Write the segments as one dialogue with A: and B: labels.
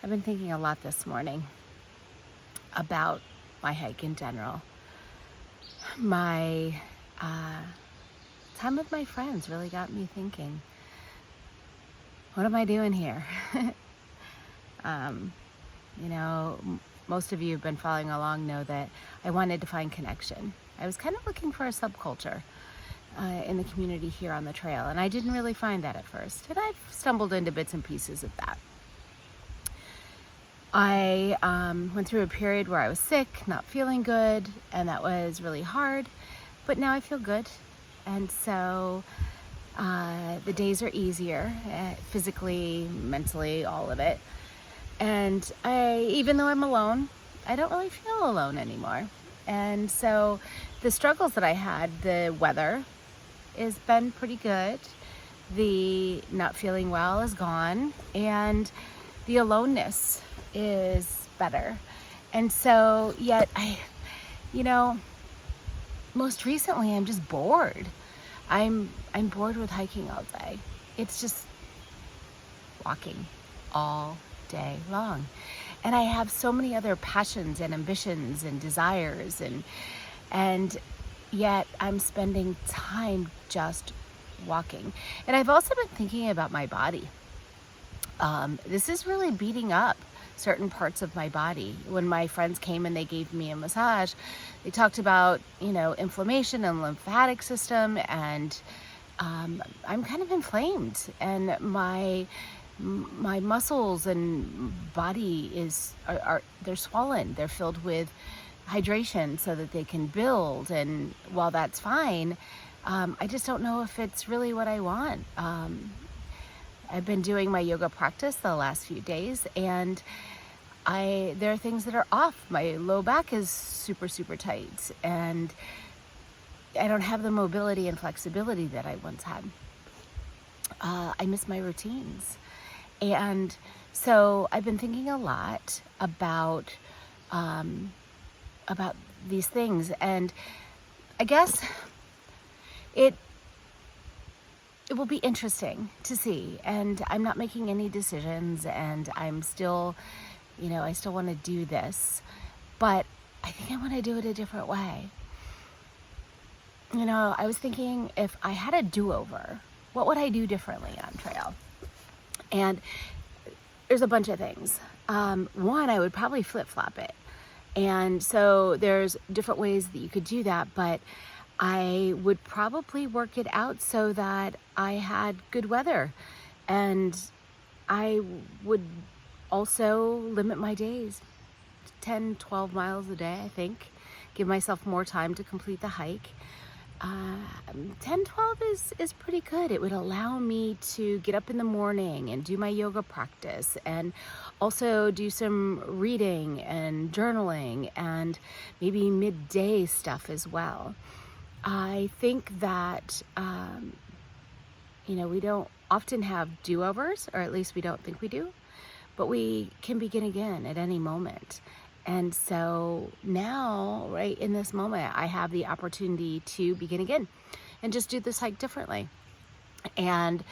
A: I've been thinking a lot this morning about my hike in general. My time with my friends really got me thinking, what am I doing here? um, Most of you who've been following along know that I wanted to find connection. I was kind of looking for a subculture in the community here on the trail, and I didn't really find that at first. And I've stumbled into bits and pieces of that. I went through a period where I was sick, not feeling good, and that was really hard, but now I feel good. And so the days are easier, physically, mentally, all of it. And even though I'm alone, I don't really feel alone anymore. And so the struggles that I had, the weather has been pretty good. The not feeling well is gone, and the aloneness is better. And so yet most recently I'm just bored. I'm bored with hiking all day. It's just walking all day long. And I have so many other passions and ambitions and desires, and yet I'm spending time just walking. And I've also been thinking about my body. This is really beating up certain parts of my body. When my friends came and they gave me a massage, they talked about, inflammation and lymphatic system, and I'm kind of inflamed, and my muscles and body they're swollen. They're filled with hydration so that they can build, and while that's fine, I just don't know if it's really what I want. I've been doing my yoga practice the last few days, and there are things that are off. My low back is super, super tight, and I don't have the mobility and flexibility that I once had. I miss my routines. And so I've been thinking a lot about these things, and I guess it will be interesting to see. And I'm not making any decisions, and I'm still, I still want to do this, but I think I want to do it a different way. I was thinking, if I had a do-over, what would I do differently on trail? And there's a bunch of things. One, I would probably flip-flop it. And so there's different ways that you could do that, but I would probably work it out so that I had good weather. And I would also limit my days to 10, 12 miles a day, I think. Give myself more time to complete the hike. 10, 12 is pretty good. It would allow me to get up in the morning and do my yoga practice, and also do some reading and journaling, and maybe midday stuff as well. I think that, we don't often have do-overs, or at least we don't think we do, but we can begin again at any moment. And so now, right in this moment, I have the opportunity to begin again and just do this hike differently. And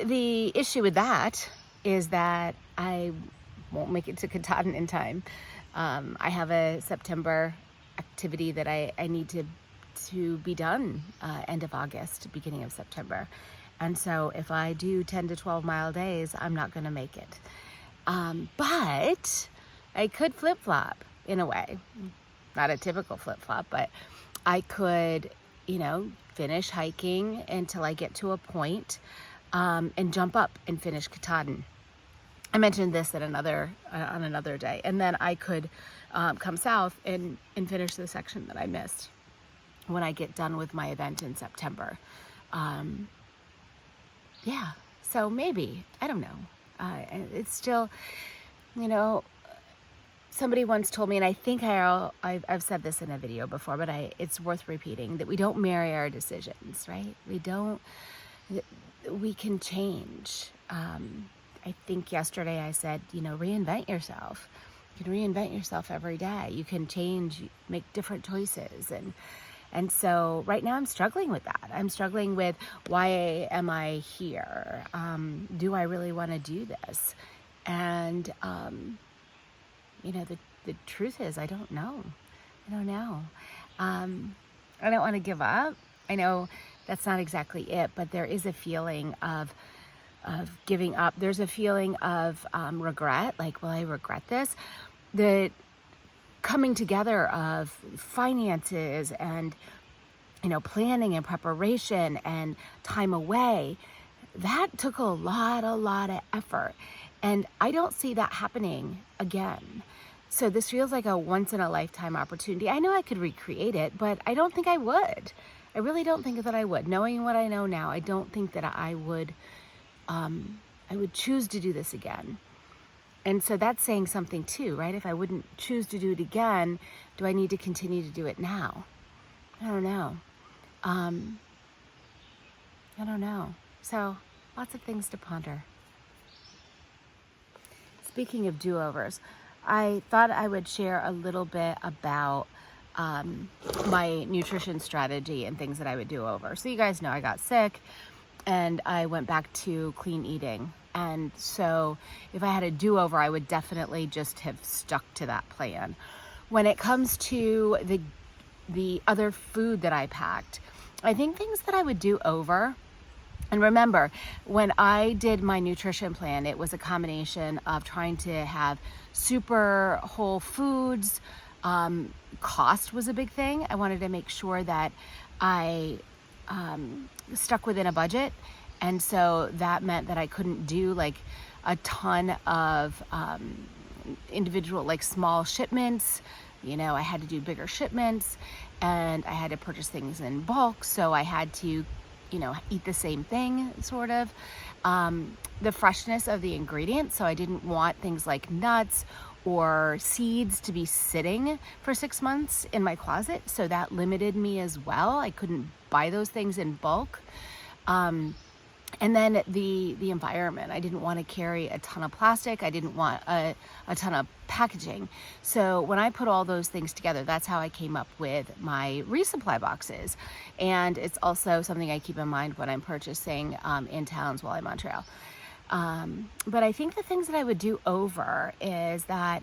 A: the issue with that is that I won't make it to Katahdin in time. I have a September activity that I need to be done end of August, beginning of September. And so if I do 10 to 12 mile days, I'm not going to make it. But I could flip-flop in a way. Not a typical flip-flop, but I could, finish hiking until I get to a point, and jump up and finish Katahdin. I mentioned this on another day. And then I could come south and finish the section that I missed when I get done with my event in September. So maybe, I don't know. It's still, somebody once told me, and I think I've said this in a video before, but it's worth repeating, that we don't marry our decisions, right? We can change. I think yesterday I said, reinvent yourself. You can reinvent yourself every day. You can change, make different choices. And so right now I'm struggling with that. I'm struggling with, why am I here? Do I really want to do this? And, the truth is, I don't know. I don't know. I don't want to give up. I know that's not exactly it, but there is a feeling of giving up. There's a feeling of regret, like, will I regret this? The coming together of finances and, planning and preparation and time away, that took a lot of effort. And I don't see that happening again. So this feels like a once in a lifetime opportunity. I know I could recreate it, but I don't think I would. I really don't think that I would. Knowing what I know now, I don't think that I would choose to do this again. And so that's saying something too, right? If I wouldn't choose to do it again, do I need to continue to do it now? I don't know. I don't know. So lots of things to ponder. Speaking of do-overs, I thought I would share a little bit about my nutrition strategy and things that I would do over. So you guys know I got sick and I went back to clean eating. And so if I had a do-over, I would definitely just have stuck to that plan. When it comes to the other food that I packed, I think things that I would do over. And remember, when I did my nutrition plan, it was a combination of trying to have super whole foods. Cost was a big thing. I wanted to make sure that I stuck within a budget. And so that meant that I couldn't do like a ton of individual, like small shipments. I had to do bigger shipments and I had to purchase things in bulk. So I had to eat the same thing, sort of. The freshness of the ingredients. So I didn't want things like nuts or seeds to be sitting for 6 months in my closet. So that limited me as well. I couldn't buy those things in bulk. And then the environment. I didn't want to carry a ton of plastic. I didn't want a ton of packaging. So when I put all those things together, that's how I came up with my resupply boxes. And it's also something I keep in mind when I'm purchasing in towns while I'm on trail. But I think the things that I would do over is that,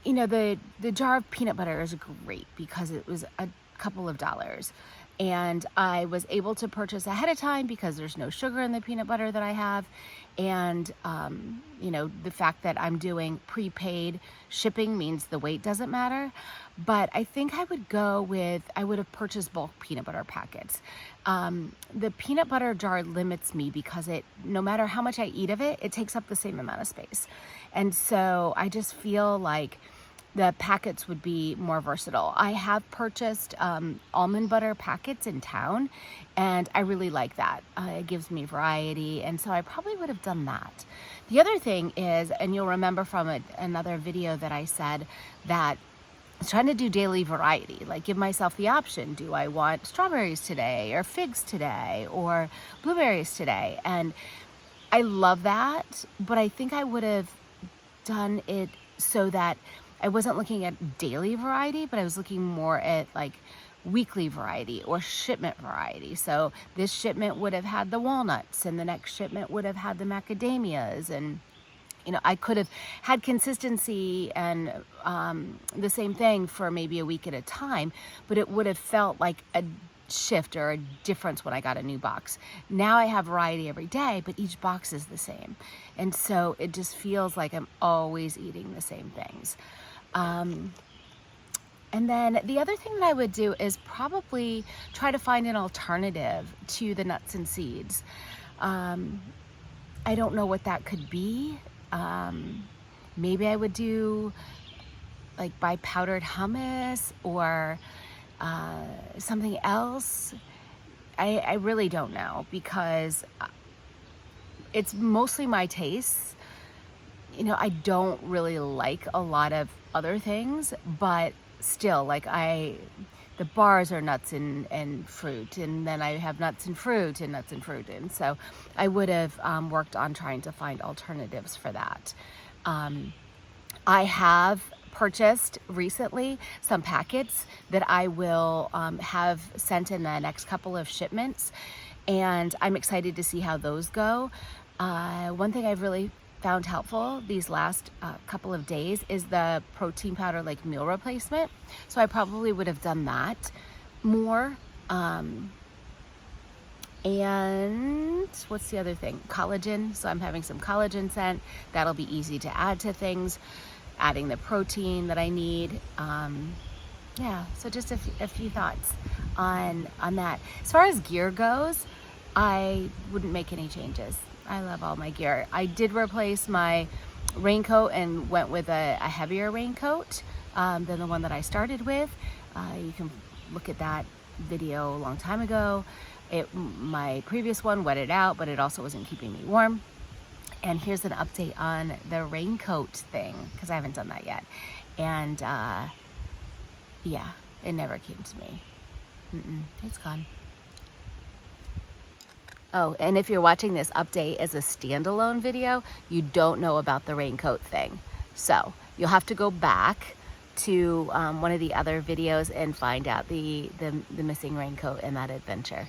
A: the jar of peanut butter is great because it was a couple of dollars. And I was able to purchase ahead of time because there's no sugar in the peanut butter that I have. And, the fact that I'm doing prepaid shipping means the weight doesn't matter. But I think I would have purchased bulk peanut butter packets. The peanut butter jar limits me because no matter how much I eat of it, it takes up the same amount of space. And so I just feel like the packets would be more versatile. I have purchased almond butter packets in town, and I really like that. It gives me variety, and so I probably would have done that. The other thing is, and you'll remember from another video that I said that I was trying to do daily variety, like give myself the option. Do I want strawberries today, or figs today, or blueberries today? And I love that, but I think I would have done it so that I wasn't looking at daily variety, but I was looking more at like weekly variety or shipment variety. So this shipment would have had the walnuts and the next shipment would have had the macadamias. And, I could have had consistency and the same thing for maybe a week at a time, but it would have felt like a shift or a difference when I got a new box. Now I have variety every day, but each box is the same. And so it just feels like I'm always eating the same things. And then the other thing that I would do is probably try to find an alternative to the nuts and seeds. I don't know what that could be. Maybe I would do buy powdered hummus or something else. I really don't know because it's mostly my tastes. I don't really like a lot of other things, but still, the bars are nuts and fruit, and then I have nuts and fruit and nuts and fruit. And so I would have worked on trying to find alternatives for that. I have purchased recently some packets that I will have sent in the next couple of shipments, and I'm excited to see how those go. One thing I've really found helpful these last couple of days is the protein powder, like meal replacement. So I probably would have done that more. And what's the other thing? Collagen. So I'm having some collagen scent. That'll be easy to add to things. Adding the protein that I need. Yeah, so just a few thoughts on that. As far as gear goes, I wouldn't make any changes. I love all my gear. I did replace my raincoat and went with a heavier raincoat than the one that I started with. You can look at that video a long time ago. My previous one wetted out, but it also wasn't keeping me warm. And here's an update on the raincoat thing, because I haven't done that yet. And yeah, it never came to me. It's gone. Oh, and if you're watching this update as a standalone video, you don't know about the raincoat thing. So you'll have to go back to one of the other videos and find out the missing raincoat and that adventure.